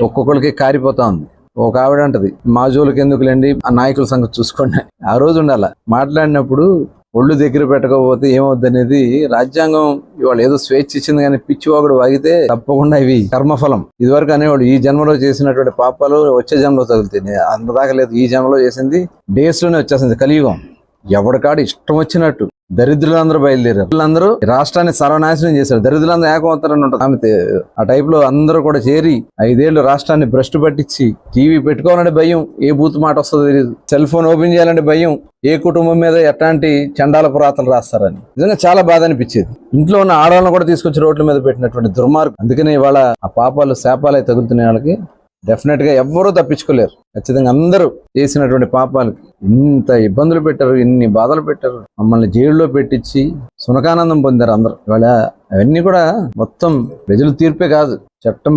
ఒక్కొక్కరికి కారిపోతా ఉంది. ఒక ఆవిడ అంటది, మా జోలికి ఎందుకులేండి, ఆ నాయకుల సంగతి చూసుకోండి. ఆ రోజు ఉండాల మాట్లాడినప్పుడు ఒళ్ళు దగ్గర పెట్టకపోతే ఏమవుద్ది అనేది. రాజ్యాంగం ఇవాళ ఏదో స్వేచ్ఛ ఇచ్చింది కానీ పిచ్చివాగుడు వాగితే తప్పకుండా ఇవి కర్మఫలం. ఇదివరకు అనేవాడు ఈ జన్మలో చేసినటువంటి పాపాలు వచ్చే జన్మలో తగులుతాయి. అంతదాకా లేదు, ఈ జన్మలో చేసింది డేస్ లోనే వచ్చేసింది. కలియుగం ఎవడికాడు ఇష్టం వచ్చినట్టు దరిద్రులందరూ బయలుదేరారు. వీళ్ళందరూ రాష్ట్రాన్ని సర్వనాశనం చేశారు. దరిద్రులందరూ ఏకమవుతారని ఉంటుంది ఆమె. ఆ టైప్ లో అందరూ కూడా చేరి 5 ఏళ్లు రాష్ట్రాన్ని భ్రష్టు పట్టించి, టీవీ పెట్టుకోవాలంటే భయం, ఏ బూత్ మాట వస్తుందో తెలియదు, సెల్ ఫోన్ ఓపెన్ చేయాలంటే భయం, ఏ కుటుంబం మీద ఎట్లాంటి చండాల పురాతలు రాస్తారని. నిజంగా చాలా బాధ అనిపించేది. ఇంట్లో ఉన్న ఆడవాళ్ళని కూడా తీసుకొచ్చి రోడ్ల మీద పెట్టినటువంటి దుర్మార్గం. అందుకనే ఇవాళ ఆ పాపాలు శాపాలే తగులుతున్న వాళ్ళకి డెఫినెట్ గా ఎవ్వరూ తప్పించుకోలేరు. ఖచ్చితంగా అందరూ చేసినటువంటి పాపాలకి ఇంత ఇబ్బందులు పెట్టారు, ఇన్ని బాధలు పెట్టారు, మమ్మల్ని జైల్లో పెట్టించి సునకానందం పొందారు అందరూ. ఇవాళ అవన్నీ కూడా మొత్తం ప్రజల తీర్పే కాదు, చట్టం